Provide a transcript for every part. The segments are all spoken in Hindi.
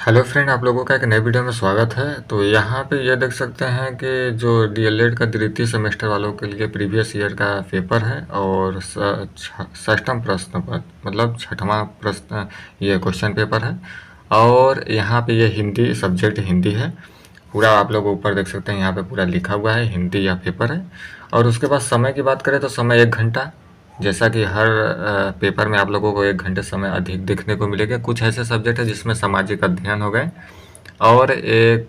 हेलो फ्रेंड, आप लोगों का एक नए वीडियो में स्वागत है। तो यहाँ पे ये देख सकते हैं कि जो डीएलएड का द्वितीय सेमेस्टर वालों के लिए प्रीवियस ईयर का पेपर है और षष्ठम प्रश्न पत्र मतलब छठवां प्रश्न ये क्वेश्चन पेपर है। और यहाँ पे ये हिंदी सब्जेक्ट हिंदी है। पूरा आप लोग ऊपर देख सकते हैं, यहाँ पे पूरा लिखा हुआ है हिंदी यह पेपर है। और उसके बाद समय की बात करें तो समय 1 घंटा, जैसा कि हर पेपर में आप लोगों को 1 घंटे समय अधिक देखने को मिलेगा। कुछ ऐसे सब्जेक्ट है जिसमें सामाजिक अध्ययन हो गए और एक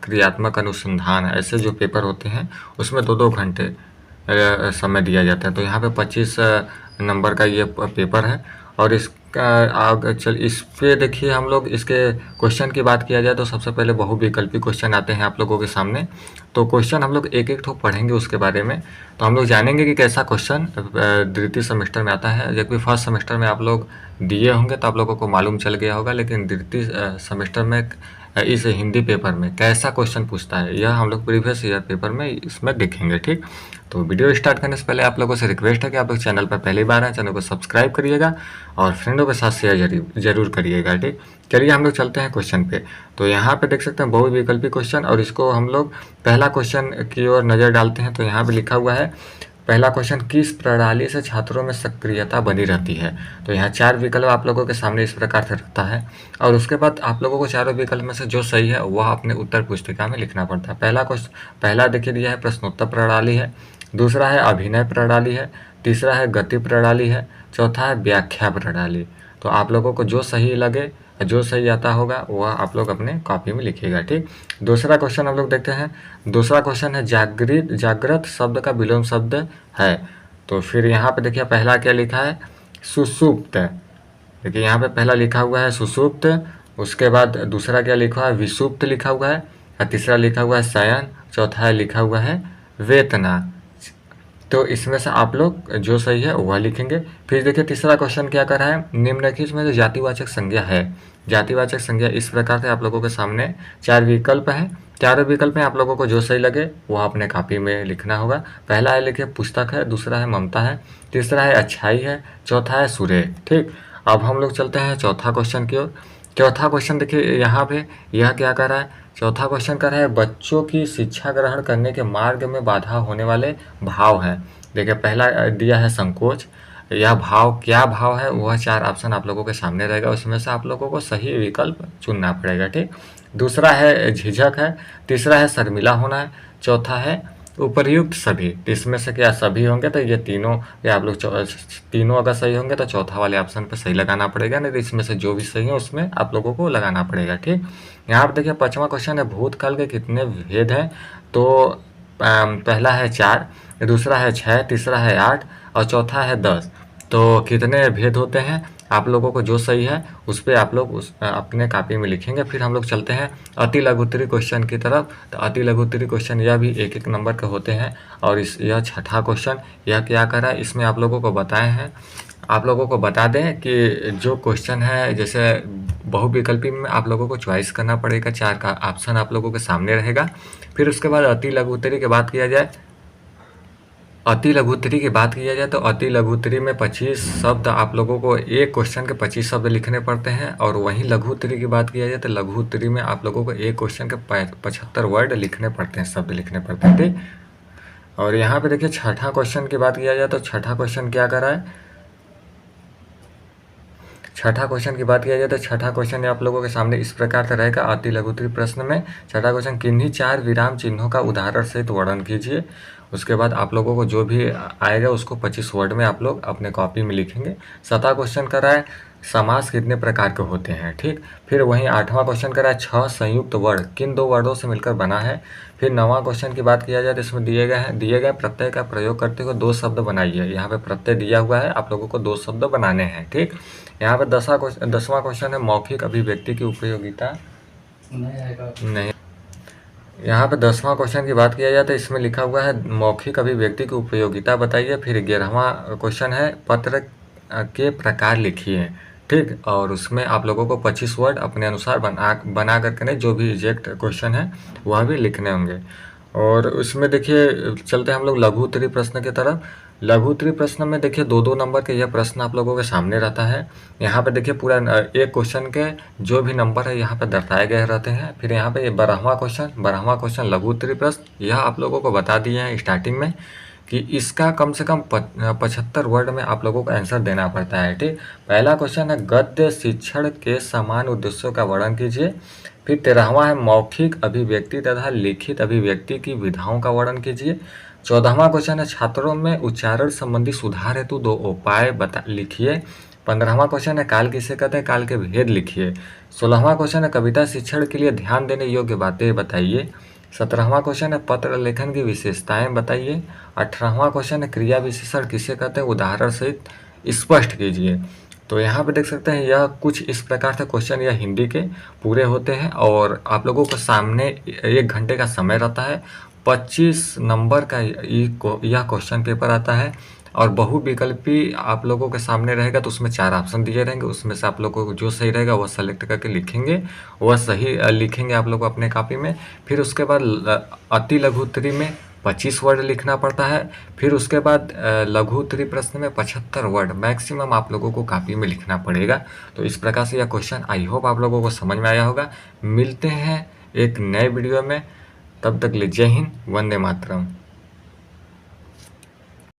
क्रियात्मक अनुसंधान, ऐसे जो पेपर होते हैं उसमें 2-2 घंटे समय दिया जाता है। तो यहाँ पे 25 नंबर का ये पेपर है। और इसका आगे चल इस पे देखिए, हम लोग इसके क्वेश्चन की बात किया जाए तो सबसे पहले बहुविकल्पी क्वेश्चन आते हैं आप लोगों के सामने। तो क्वेश्चन हम लोग एक एक ठो पढ़ेंगे उसके बारे में। तो हम लोग जानेंगे कि कैसा क्वेश्चन द्वितीय सेमेस्टर में आता है। जबकि फर्स्ट सेमेस्टर में आप लोग दिए होंगे तो आप लोगों को मालूम चल गया होगा, लेकिन द्वितीय सेमेस्टर में इस हिंदी पेपर में कैसा क्वेश्चन पूछता है यह हम लोग प्रीवियस ईयर पेपर में इसमें देखेंगे। ठीक, तो वीडियो स्टार्ट करने से पहले आप लोगों से रिक्वेस्ट है कि आप लोग चैनल पर पहली बार हैं, चैनल को सब्सक्राइब करिएगा और फ्रेंडों के साथ शेयर जरूर करिएगा। ठीक, चलिए हम लोग चलते हैं क्वेश्चन पे। तो यहाँ पे देख सकते हैं बहुविकल्पी क्वेश्चन, और इसको हम लोग पहला क्वेश्चन की ओर नज़र डालते हैं। तो यहाँ पे लिखा हुआ है, पहला क्वेश्चन, किस प्रणाली से छात्रों में सक्रियता बनी रहती है। तो यहाँ 4 विकल्प आप लोगों के सामने इस प्रकार से रहता है। और उसके बाद आप लोगों को चारों विकल्प में से जो सही है वह अपने उत्तर पुस्तिका में लिखना पड़ता है। पहला देखिए दिया है प्रश्नोत्तर प्रणाली है, दूसरा है अभिनय प्रणाली है, तीसरा है गति प्रणाली है, चौथा है व्याख्या प्रणाली। तो आप लोगों को जो सही लगे, जो सही आता होगा वह आप लोग अपने कॉपी में लिखिएगा। ठीक, दूसरा क्वेश्चन हम लोग देखते हैं। दूसरा क्वेश्चन है, जागृत शब्द का विलोम शब्द है। तो फिर यहाँ पे देखिए पहला क्या लिखा है, सुषुप्त। देखिए यहाँ पे पहला लिखा हुआ है सुषुप्त, उसके बाद दूसरा क्या लिखा है, विषुप्त लिखा हुआ है, और तीसरा लिखा हुआ है शयन, चौथा है लिखा हुआ है वेतना। तो इसमें से आप लोग जो सही है वह लिखेंगे। फिर देखिए तीसरा क्वेश्चन क्या कर रहा है, निम्नलिखित में जो जातिवाचक संज्ञा है, जातिवाचक संज्ञा इस प्रकार से आप लोगों के सामने 4 विकल्प हैं। चारों विकल्प में आप लोगों को जो सही लगे वह अपने कॉपी में लिखना होगा। पहला है लिखिए पुस्तक है, दूसरा है ममता है, तीसरा है अच्छाई है, चौथा है सुरेख। ठीक, अब हम लोग चलते हैं चौथा क्वेश्चन की ओर। चौथा क्वेश्चन देखिए यहाँ पे यह क्या कर रहा है, चौथा क्वेश्चन कर रहा है, बच्चों की शिक्षा ग्रहण करने के मार्ग में बाधा होने वाले भाव हैं। देखिए पहला दिया है संकोच। यह भाव क्या भाव है, वह 4 ऑप्शन आप लोगों के सामने रहेगा, उसमें से आप लोगों को सही विकल्प चुनना पड़ेगा। ठीक, दूसरा है झिझक है, तीसरा है शर्मिला होना है, चौथा है उपर्युक्त सभी। तो इसमें से क्या सभी होंगे, तो ये तीनों, या आप लोग तीनों अगर सही होंगे तो चौथा वाले ऑप्शन पर सही लगाना पड़ेगा, नहीं तो इसमें से जो भी सही है उसमें आप लोगों को लगाना पड़ेगा। ठीक, यहाँ पर देखिए 5वां क्वेश्चन है, भूतकाल के कितने भेद हैं। तो पहला है 4, दूसरा है 6, तीसरा है 8 और चौथा है 10। तो कितने भेद होते हैं, आप लोगों को जो सही है उस पर आप लोग अपने कॉपी में लिखेंगे। फिर हम लोग चलते हैं अति लघुत्तरी क्वेश्चन की तरफ। तो अति लघुत्तरी क्वेश्चन यह भी 1-1 नंबर के होते हैं। और यह छठा क्वेश्चन, यह क्या कर रहा है, इसमें आप लोगों को बताए हैं, आप लोगों को बता दें कि जो क्वेश्चन है, जैसे बहुविकल्पी में आप लोगों को चॉइस करना पड़ेगा, 4 का ऑप्शन आप लोगों के सामने रहेगा। फिर उसके बाद अति लघुत्तरी की बात किया जाए, अति लघुत्तरी की बात किया जाए तो अति लघुत्तरी में 25 शब्द आप लोगों को, एक क्वेश्चन के 25 शब्द लिखने पड़ते हैं। और वहीं लघुत्तरी की बात किया जाए तो लघुत्तरी में आप लोगों को एक क्वेश्चन के 75 वर्ड लिखने पड़ते हैं, शब्द लिखने पड़ते हैं। ठीक, और यहाँ पे देखिए छठा क्वेश्चन की बात किया जाए तो छठा क्वेश्चन क्या कर रहा है, छठा क्वेश्चन की बात किया जाए तो छठा क्वेश्चन आप लोगों के सामने इस प्रकार से रहेगा। अति लघुत्तरी प्रश्न में छठा क्वेश्चन, किन्हीं 4 विराम चिन्हों का उदाहरण सहित वर्णन कीजिए। उसके बाद आप लोगों को जो भी आएगा उसको 25 वर्ड में आप लोग अपने कॉपी में लिखेंगे। 7वां क्वेश्चन कर रहा है, समास कितने प्रकार के होते हैं। ठीक, फिर वहीं 8वां क्वेश्चन कर रहा है, 6 संयुक्त वर्ण किन 2 वर्डों से मिलकर बना है। फिर 9वां क्वेश्चन की बात किया जाए तो इसमें दिए गए प्रत्यय का प्रयोग करते हुए 2 शब्द बनाइए। यहाँ पे प्रत्यय दिया हुआ है, आप लोगों को 2 शब्द बनाने हैं। ठीक, यहाँ पे 10वां क्वेश्चन है, मौखिक अभिव्यक्ति की उपयोगिता नहीं। यहाँ पे 10वां क्वेश्चन की बात किया जाए तो इसमें लिखा हुआ है, मौखिक अभिव्यक्ति की उपयोगिता बताइए। फिर 11वां क्वेश्चन है, पत्र के प्रकार लिखिए। ठीक, और उसमें आप लोगों को 25 वर्ड अपने अनुसार बना करके, नहीं जो भी एग्जैक्ट क्वेश्चन है वह भी लिखने होंगे। और उसमें देखिए चलते हैं हम लोग लघु उत्तरी प्रश्न की तरफ। लघु उत्तरीय प्रश्न में देखिए 2-2 नंबर के यह प्रश्न आप लोगों के सामने रहता है। यहाँ पे देखिए पूरा एक क्वेश्चन के जो भी नंबर है यहाँ पे दर्शाए गए रहते हैं। फिर यहाँ पे ये 12वां क्वेश्चन लघु उत्तरीय प्रश्न, यह आप लोगों को बता दिए हैं स्टार्टिंग में कि इसका कम से कम 75 वर्ड में आप लोगों को आंसर देना पड़ता है। ठीक, पहला क्वेश्चन है गद्य शिक्षण के समान उद्देश्यों का वर्णन कीजिए। फिर 13वां है मौखिक अभिव्यक्ति तथा लिखित अभिव्यक्ति की विधाओं का वर्णन कीजिए। 14वां क्वेश्चन है छात्रों में उच्चारण संबंधी सुधार हेतु 2 उपाय लिखिए। 15वां क्वेश्चन है काल किसे कहते हैं, काल के भेद लिखिए। 16वां क्वेश्चन है कविता शिक्षण के लिए ध्यान देने योग्य बातें बताइए। 17वां क्वेश्चन है पत्र लेखन की विशेषताएं बताइए। 18वां क्वेश्चन है क्रिया विशेषण किसे कहते हैं, उदाहरण सहित स्पष्ट कीजिए। तो यहाँ पे देख सकते हैं यह कुछ इस प्रकार से क्वेश्चन यह हिंदी के पूरे होते हैं और आप लोगों को सामने 1 घंटे का समय रहता है। 25 नंबर का यह क्वेश्चन पेपर आता है और बहुविकल्पी आप लोगों के सामने रहेगा, तो उसमें 4 ऑप्शन दिए रहेंगे। उसमें से आप लोगों को जो सही रहेगा वह सेलेक्ट करके लिखेंगे, वह सही लिखेंगे आप लोग अपने कॉपी में। फिर उसके बाद अति लघु उत्तरी में 25 वर्ड लिखना पड़ता है। फिर उसके बाद लघु उत्तरी प्रश्न में 75 वर्ड मैक्सिमम आप लोगों को कॉपी में लिखना पड़ेगा। तो इस प्रकार से यह क्वेश्चन आई होप आप लोगों को समझ में आया होगा। मिलते हैं एक नए वीडियो में, तब तक के लिए जय हिंद, वंदे मातरम।